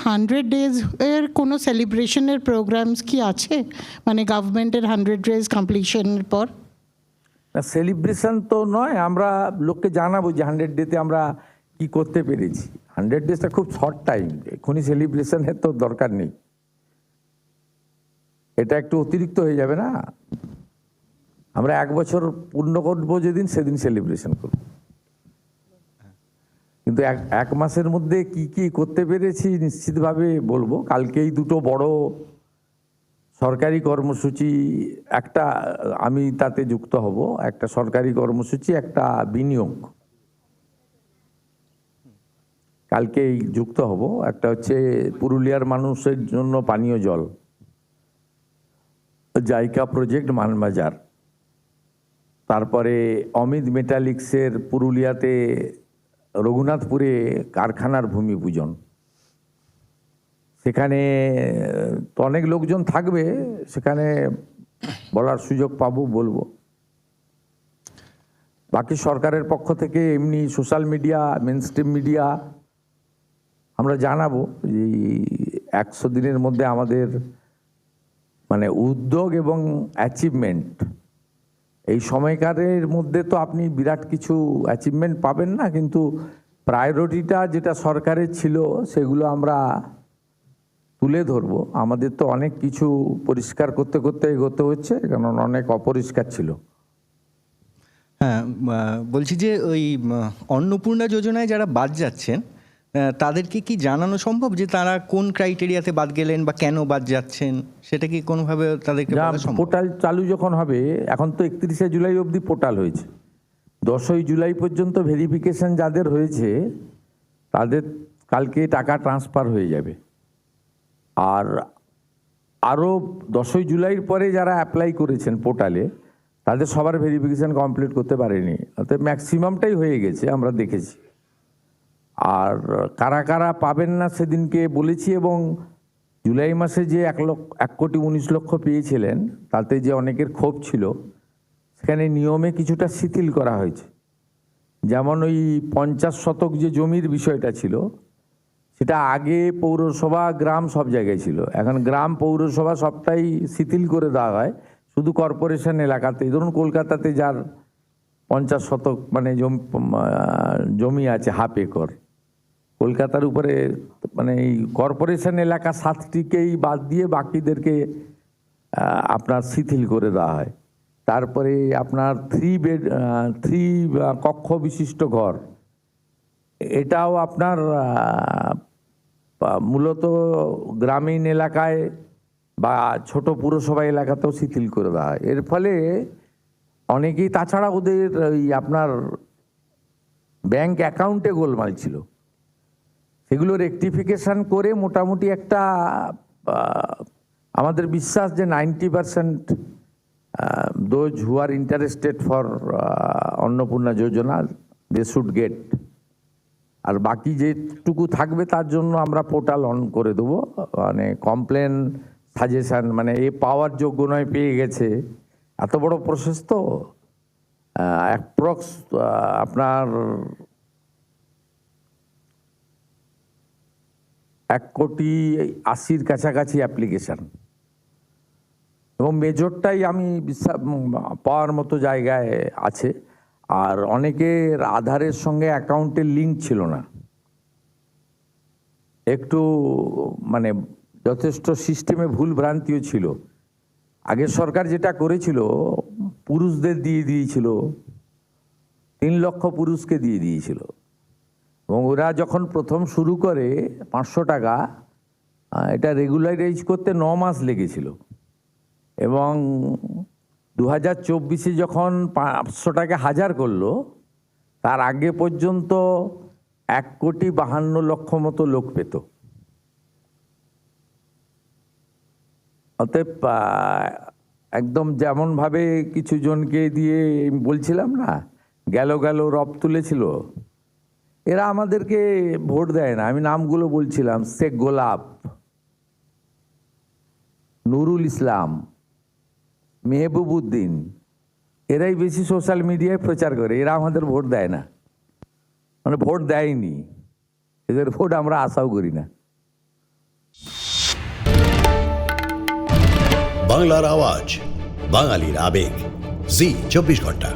100 days এর কোনো সেলিব্রেশনের programs কি আছে, মানে গভর্নমেন্টের 100 days কমপ্লিশনের পর? সেলিব্রেশন তো নয়, আমরা লোককে জানাবো যে 100 ডেতে আমরা কি করতে পেরেছি। 100 ডেজটা খুব শর্ট টাইম, এখনই সেলিব্রেশনের তো দরকার নেই, এটা একটু অতিরিক্ত হয়ে যাবে না। আমরা 1 বছর পূর্ণ করবো যেদিন, সেদিন সেলিব্রেশন করব, কিন্তু এক মাসের মধ্যে কি কি করতে পেরেছি নিশ্চিতভাবে বলবো। কালকেই 2টো বড় সরকারি কর্মসূচি, একটা আমি তাতে যুক্ত হব, একটা সরকারি কর্মসূচি, একটা বিনিয়োগ কালকেই যুক্ত হব। একটা হচ্ছে পুরুলিয়ার মানুষের জন্য পানীয় জল, জাইকা প্রজেক্ট মানবাজার। তারপরে অমিত মেটালিক্সের পুরুলিয়াতে রঘুনাথপুরে কারখানার ভূমি পূজন। সেখানে তো অনেক লোকজন থাকবে, সেখানে বলার সুযোগ পাবো, বলবো। বাকি সরকারের পক্ষ থেকে এমনি সোশ্যাল মিডিয়া, মেনস্ট্রিম মিডিয়া আমরা জানাবো যে 100 দিনের মধ্যে আমাদের মানে উদ্যোগ এবং অ্যাচিভমেন্ট, এই সময়কালের মধ্যে তো আপনি বিরাট কিছু অ্যাচিভমেন্ট পাবেন না, কিন্তু প্রায়োরিটিটা যেটা সরকারের ছিল সেগুলো আমরা তুলে ধরবো। আমাদের তো অনেক কিছু পরিষ্কার করতে করতে এগোতে হচ্ছে, কারণ অনেক অপরিষ্কার ছিল। হ্যাঁ, বলছি যে ওই অন্নপূর্ণা যোজনায় যারা বাদ যাচ্ছেন তাদেরকে কি জানানো সম্ভব যে তারা কোন ক্রাইটেরিয়াতে বাদ গেলেন বা কেন বাদ যাচ্ছেন, সেটা কি কোনোভাবে তাদেরকে বলা সম্ভব? পোর্টাল চালু যখন হবে, এখন তো 31শে জুলাই অবধি পোর্টাল হয়েছে, 10ই জুলাই পর্যন্ত ভেরিফিকেশন যাদের হয়েছে তাদের কালকে টাকা ট্রান্সফার হয়ে যাবে। আর আরও 10ই জুলাইয়ের পরে যারা অ্যাপ্লাই করেছেন পোর্টালে, তাদের সবার ভেরিফিকেশন কমপ্লিট করতে পারেনি, অর্থাৎ ম্যাক্সিমামটাই হয়ে গেছে, আমরা দেখেছি। আর কারা কারা পাবেন না সেদিনকে বলেছি, এবং জুলাই মাসে যে 1,19,00,000 পেয়েছিলেন তাতে যে অনেকের ক্ষোভ ছিল, সেখানে নিয়মে কিছুটা শিথিল করা হয়েছে। যেমন ওই 50 শতক যে জমির বিষয়টা ছিল, সেটা আগে পৌরসভা গ্রাম সব জায়গায় ছিল, এখন গ্রাম পৌরসভা সবটাই শিথিল করে দেওয়া হয়, শুধু কর্পোরেশন এলাকাতে। ধরুন কলকাতাতে যার 50 শতক মানে জমি আছে, হাফ একর, কলকাতার উপরে মানে এই কর্পোরেশন এলাকা 7টিকেই বাদ দিয়ে বাকিদেরকে আপনার শিথিল করে দেওয়া হয়। তারপরে আপনার 3 কক্ষ বিশিষ্ট ঘর, এটাও আপনার মূলত গ্রামীণ এলাকায় বা ছোট পুরসভা এলাকাতেও শিথিল করে দেওয়া হয়। এর ফলে অনেকেই, তাছাড়া ওদের ওই আপনার ব্যাংক অ্যাকাউন্টে গোলমাল ছিল, সেগুলো রেকটিফিকেশন করে মোটামুটি একটা আমাদের বিশ্বাস যে 90% those who are interested for Annapurna Yojana they should get. আর বাকি যেটুকু থাকবে তার জন্য আমরা পোর্টাল অন করে দেবো, মানে কমপ্লেন, সাজেশান, মানে এ পাওয়ার যোগ্য নয় পেয়ে গেছে, এত বড় প্রসেস তো। অ্যাপ্রক্স আপনার 1,80,00,000 কাছাকাছি অ্যাপ্লিকেশান, এবং মেজরটাই আমি বিশ্বাস পাওয়ার মতো জায়গায় আছে। আর অনেকের আধারের সঙ্গে অ্যাকাউন্টের লিঙ্ক ছিল না, একটু মানে যথেষ্ট সিস্টেমে ভুল ভ্রান্তিও ছিল। আগের সরকার যেটা করেছিল, পুরুষদের দিয়ে দিয়েছিল, 3 লক্ষ পুরুষকে দিয়ে দিয়েছিল, এবং ওরা যখন প্রথম শুরু করে 500 টাকা, এটা রেগুলারাইজ করতে 9 মাস লেগেছিল, এবং 2024-এ যখন 500 টাকা 1000 করলো, তার আগে পর্যন্ত 1,52,00,000 মতো লোক পেত। অতএব একদম যেমনভাবে কিছু জনকে দিয়ে বলছিলাম না, গেল রব তুলেছিল, এরা আমাদেরকে ভোট দেয় না। আমি নামগুলো বলছিলাম, শেখ গোলাপ, নুরুল ইসলাম, মেহবুবউদ্দিন, এরাই বেশি সোশ্যাল মিডিয়ায় প্রচার করে, এরা আমাদের ভোট দেয় না, মানে ভোট দেয়নি, এদের ভোট আমরা আশাও করি না। বাংলার আওয়াজ, বাঙালির আবেগ, জি 24 ঘন্টা।